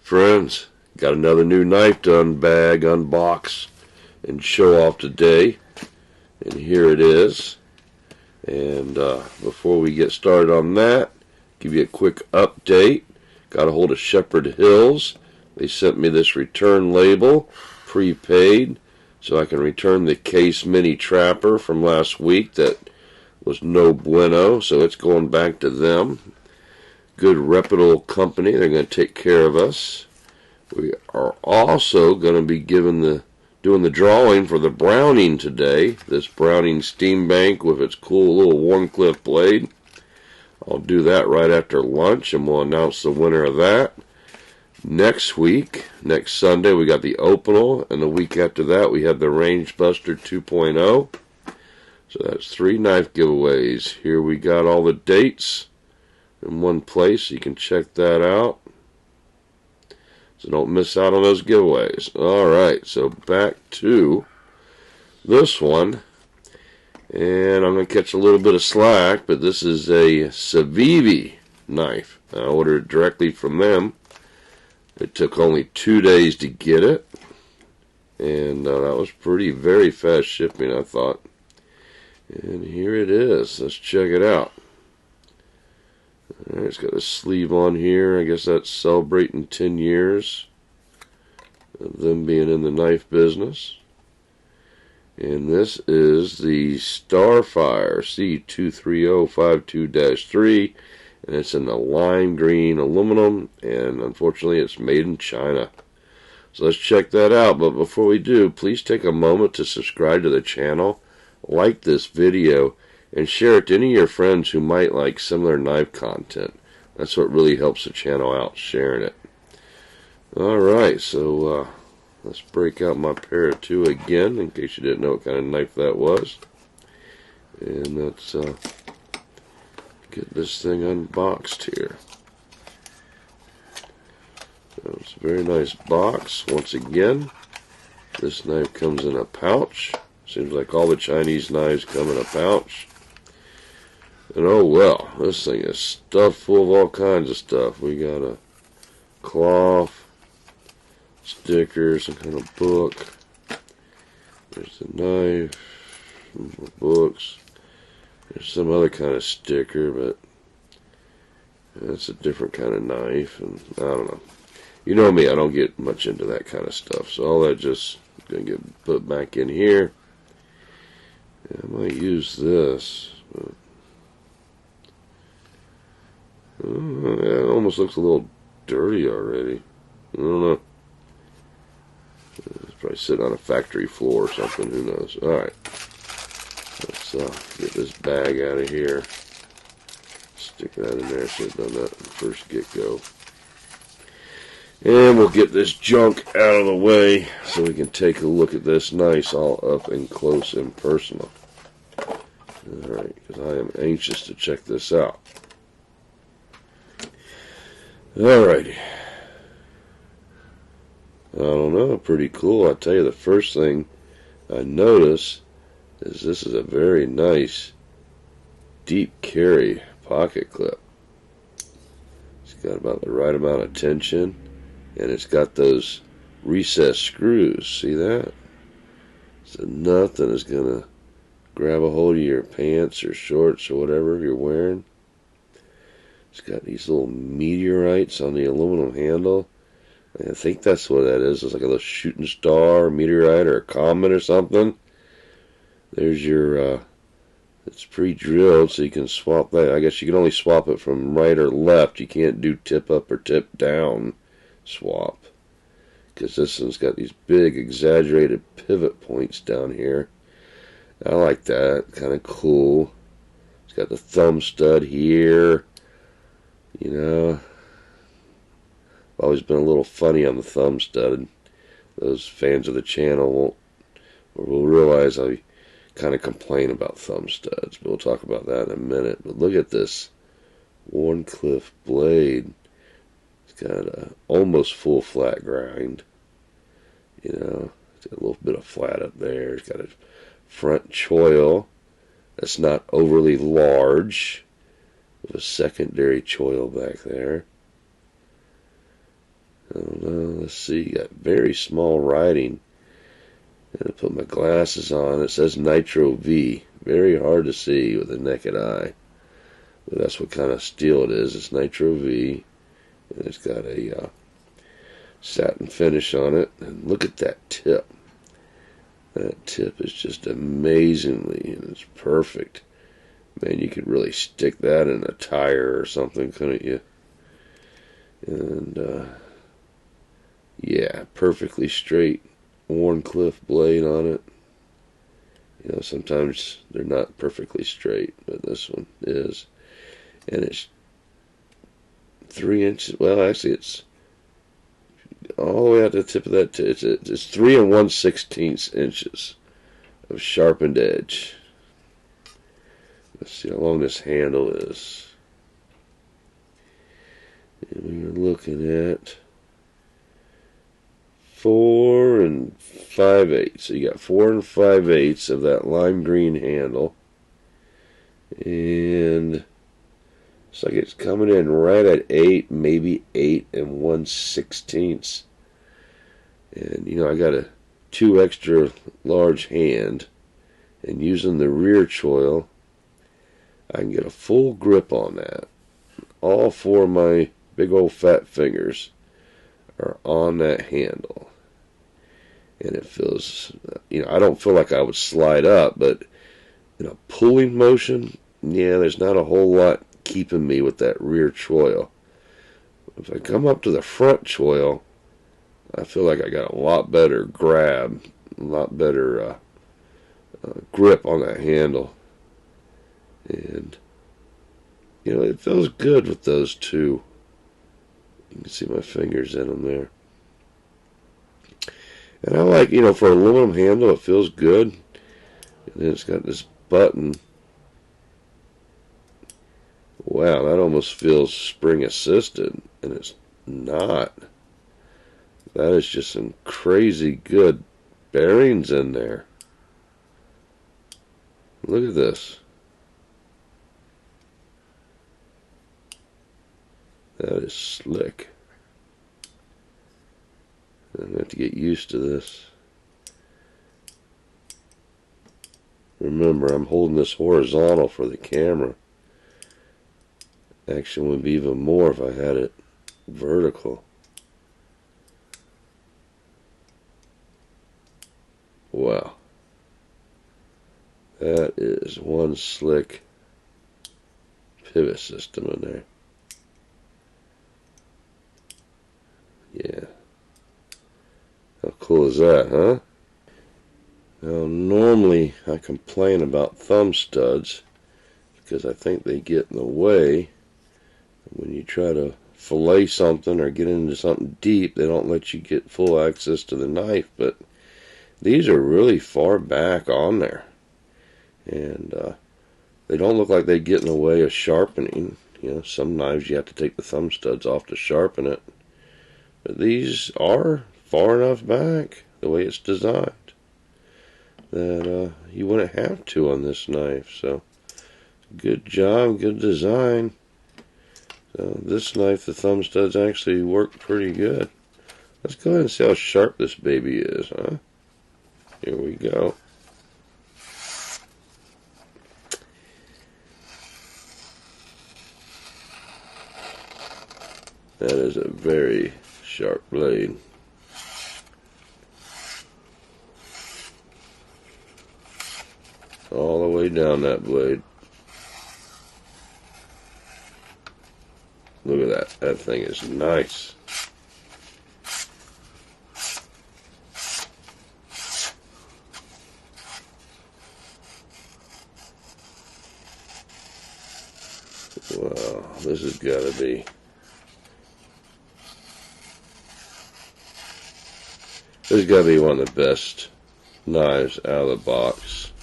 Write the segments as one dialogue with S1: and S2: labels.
S1: Friends, got another new knife to unbox, and show off today. And here it is. And before we get started on that, give you a quick update. Got a hold of Shepherd Hills. They sent me this return label, prepaid, so I can return the Case Mini Trapper from last week that was no bueno, so it's going back to them. Good reputable company. They're going to take care of us. We are also going to be doing the drawing for the Browning today. This Browning Steam Bank with its cool little Wharncliffe blade. I'll do that right after lunch, and we'll announce the winner of that. Next week, next Sunday, we got the Opal, and the week after that, we have the Rangebuster 2.0. So that's 3 knife giveaways. Here we got all the dates in one place, so you can check that out. So don't miss out on those giveaways. Alright, so back to this one. And I'm going to catch a little bit of slack, but this is a Civivi knife. I ordered it directly from them. It took only 2 days to get it. And that was very fast shipping, I thought. And here it is. Let's check it out. Alright, it's got a sleeve on here. I guess that's celebrating 10 years of them being in the knife business. And this is the Starflare C23052-3, and it's in the lime green aluminum, and unfortunately it's made in China. So let's check that out. But before we do, please take a moment to subscribe to the channel, like this video, and share it to any of your friends who might like similar knife content. That's what really helps the channel out, sharing it. Alright, so let's break out my pair of 2 again, in case you didn't know what kind of knife that was. And let's get this thing unboxed here. So it's a very nice box. Once again, this knife comes in a pouch. Seems like all the Chinese knives come in a pouch. And oh well, this thing is stuffed full of all kinds of stuff. We got a cloth, stickers, some kind of book. There's the knife, some more books. There's some other kind of sticker, but that's a different kind of knife, and I don't know. You know me, I don't get much into that kind of stuff, so all that just going to get put back in here. Yeah, I might use this, but it almost looks a little dirty already. I don't know. It's probably sitting on a factory floor or something. Who knows? Alright. Let's get this bag out of here. Stick that in there. Should have done that from the first get-go. And we'll get this junk out of the way so we can take a look at this nice all up and close and personal. Alright, because I am anxious to check this out. Alrighty. I don't know, pretty cool. I'll tell you, the first thing I notice is this is a very nice deep carry pocket clip. It's got about the right amount of tension, and it's got those recessed screws. See that? So nothing is going to grab a hold of your pants or shorts or whatever you're wearing. It's got these little meteorites on the aluminum handle. I think that's what that is. It's like a little shooting star, meteorite, or a comet or something. There's your, it's pre-drilled, so you can swap that. I guess you can only swap it from right or left. You can't do tip up or tip down swap, because this one's got these big exaggerated pivot points down here. I like that. Kind of cool. It's got the thumb stud here. You know, I've always been a little funny on the thumb stud. Those fans of the channel will realize I kind of complain about thumb studs, but we'll talk about that in a minute. But look at this Wharncliffe blade. It's got a almost full flat grind. You know, it's got a little bit of flat up there. It's got a front choil that's not overly large, with a secondary choil back there. I don't let's see, got very small writing. And I put my glasses on. It says Nitro V. Very hard to see with the naked eye. But that's what kind of steel it is. It's Nitro V. And it's got a satin finish on it. And look at that tip. That tip is just amazingly, and it's perfect. Man, you could really stick that in a tire or something, couldn't you? And, yeah, perfectly straight Wharncliffe blade on it. You know, sometimes they're not perfectly straight, but this one is. And it's 3 inches. Well, actually, it's all the way out to the tip of that. It's 3 1/16 inches of sharpened edge. Let's see how long this handle is. And we're looking at 4 5/8. So you got 4 5/8 of that lime green handle. And it's like it's coming in right at 8, maybe 8 1/16. And you know, I got a 2 extra large hand, and using the rear choil, I can get a full grip on that. All 4 of my big old fat fingers are on that handle. And it feels, you know, I don't feel like I would slide up, but in a pulling motion, yeah, there's not a whole lot keeping me with that rear choil. If I come up to the front choil, I feel like I got a lot better grab, a lot better grip on that handle. And, you know, it feels good with those two. You can see my fingers in them there. And I like, you know, for an aluminum handle, it feels good. And then it's got this button. Wow, that almost feels spring assisted, and it's not. That is just some crazy good bearings in there. Look at this. That is slick. I'm going to have to get used to this. Remember, I'm holding this horizontal for the camera. Action would be even more if I had it vertical. Wow. That is one slick pivot system in there. Yeah. How cool is that, huh? Now, normally I complain about thumb studs because I think they get in the way. When you try to fillet something or get into something deep, they don't let you get full access to the knife. But these are really far back on there. And they don't look like they get in the way of sharpening. You know, some knives you have to take the thumb studs off to sharpen it. But these are far enough back, the way it's designed, that you wouldn't have to on this knife. So, good job, good design. So this knife, the thumb studs actually work pretty good. Let's go ahead and see how sharp this baby is, huh? Here we go. That is a very sharp blade. All the way down that blade. Look at that. That thing is nice. Wow, this has got to be. This has got to be one of the best knives out of the box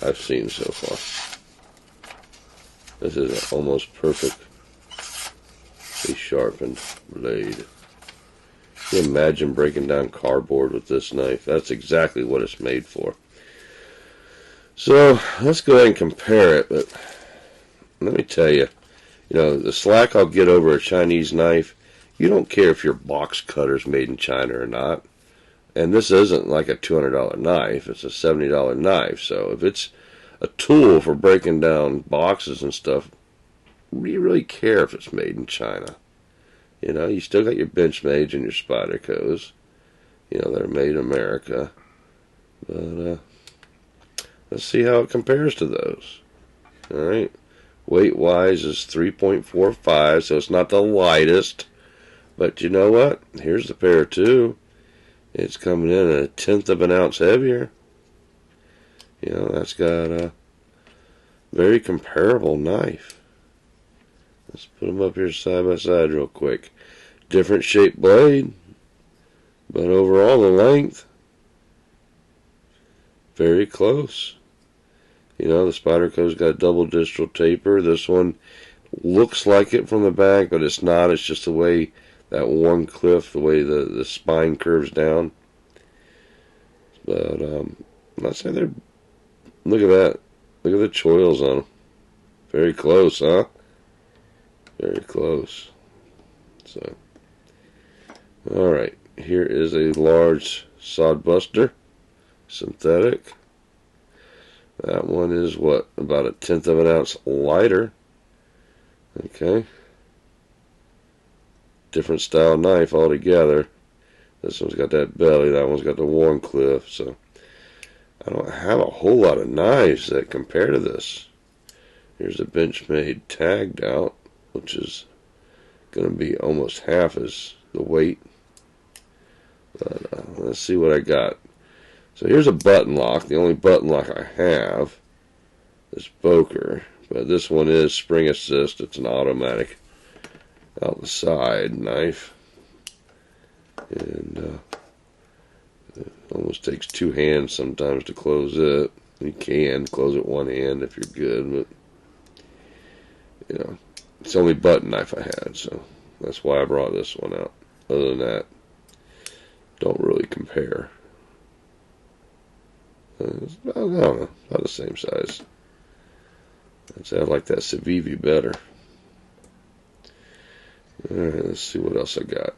S1: I've seen so far. This is an almost perfectly sharpened blade. Can you imagine breaking down cardboard with this knife? That's exactly what it's made for. So let's go ahead and compare it. But let me tell you, you know, the slack I'll get over a Chinese knife you don't care if your box cutter's made in China or not. And this isn't like a $200 knife. It's a $70 knife. So if it's a tool for breaking down boxes and stuff, do you really care if it's made in China? You know, you still got your Benchmade and your Spydercos. You know, they're made in America. But let's see how it compares to those. All right. Weight-wise is 3.45, so it's not the lightest. But you know what? Here's the pair, too. It's coming in at 1/10 of an ounce heavier. You know, that's got a very comparable knife. Let's put them up here side by side real quick. Different shaped blade, but overall the length, very close. You know, the Spyderco's got double distal taper. This one looks like it from the back, but it's not. It's just the way that wharncliffe, the way the spine curves down. But I'd say they're, look at that. Look at the choils on them. Very close, huh? Very close. So, alright. Here is a large sodbuster, synthetic. That one is what? About 1/10 of an ounce lighter. Okay. Different style knife altogether. This one's got that belly, that one's got the wharncliffe, so I don't have a whole lot of knives that compare to this. Here's a Benchmade tagged out, which is going to be almost half as the weight. But let's see what I got. So here's a button lock. The only button lock I have is Boker, but this one is spring assist. It's an automatic out the side knife, and it almost takes two hands sometimes to close it. You can close it one hand if you're good, but you know, it's the only button knife I had, so that's why I brought this one out. Other than that, don't really compare. I don't know, about the same size. I'd say I like that Civivi better. Alright, let's see what else I got.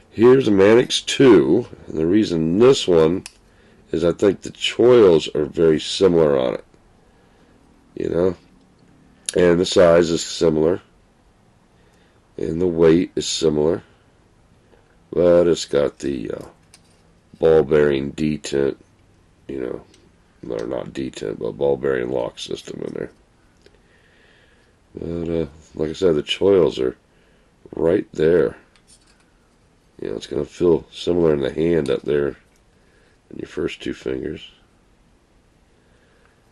S1: Here's a Mannix 2, and the reason this one is I think the choils are very similar on it. You know? And the size is similar. And the weight is similar. But it's got the ball bearing detent, you know, or not detent, but ball bearing lock system in there. But like I said, the choils are right there. You know, it's going to feel similar in the hand up there in your first two fingers.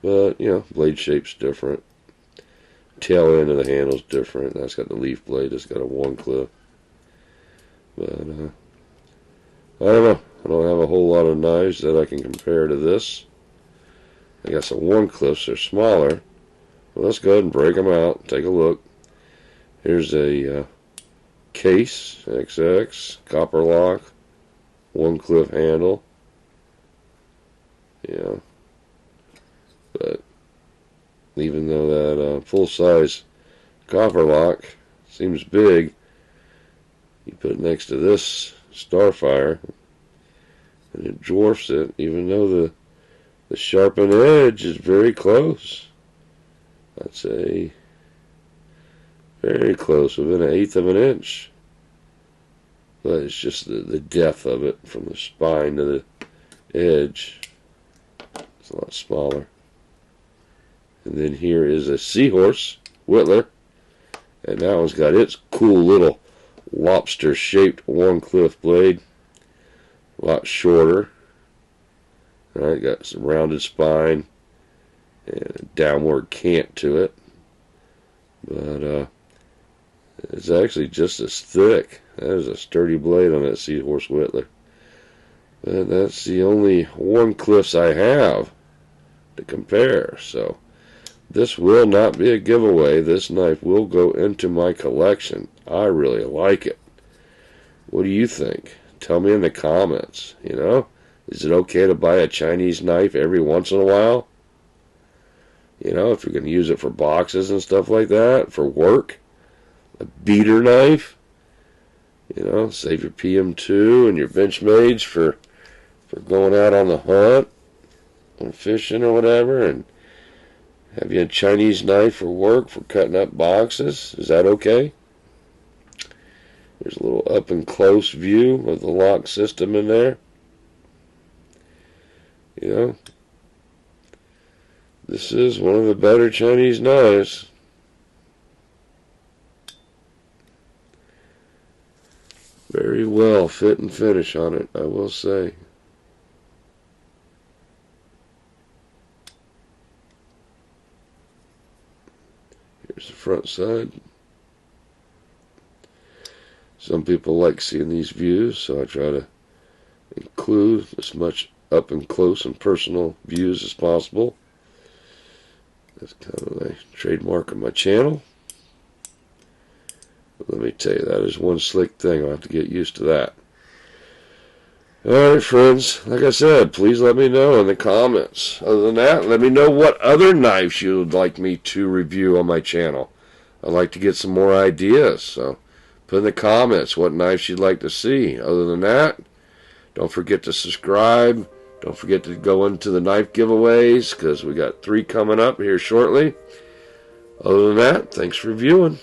S1: But, you know, blade shape's different. Tail end of the handle's different. That's got the leaf blade. It's got a wharncliffe. But, I don't know. I don't have a whole lot of knives that I can compare to this. I got some wharncliffes. They're smaller. Well, let's go ahead and break them out. Take a look. Here's a case, XX, copper lock, wharncliffe handle. Yeah. But even though that full-size copper lock seems big, you put it next to this Starfire, and it dwarfs it, even though the sharpened edge is very close. I'd say very close, within 1/8 of an inch. But it's just the depth of it from the spine to the edge. It's a lot smaller. And then here is a Seahorse Whittler, and that one's got its cool little lobster-shaped wharncliffe blade. A lot shorter. Alright, got some rounded spine and a downward cant to it. But it's actually just as thick. That is a sturdy blade on that Seahorse Whittler. But that's the only wharncliffes I have to compare. So this will not be a giveaway. This knife will go into my collection. I really like it. What do you think? Tell me in the comments. You know, is it okay to buy a Chinese knife every once in a while? You know, if you're going to use it for boxes and stuff like that, for work, a beater knife. You know, save your PM2 and your Benchmades for going out on the hunt, or fishing or whatever, and have you a Chinese knife for work for cutting up boxes. Is that okay? There's a little up and close view of the lock system in there. You know, this is one of the better Chinese knives. Very well fit and finish on it, I will say. Here's the front side. Some people like seeing these views, so I try to include as much up and close and personal views as possible. That's kind of a trademark of my channel. But let me tell you, that is one slick thing. I'll have to get used to that. Alright, friends, like I said, please let me know in the comments. Other than that, let me know what other knives you would like me to review on my channel. I'd like to get some more ideas, so put in the comments what knives you'd like to see. Other than that, don't forget to subscribe. Don't forget to go into the knife giveaways, because we got 3 coming up here shortly. Other than that, thanks for viewing.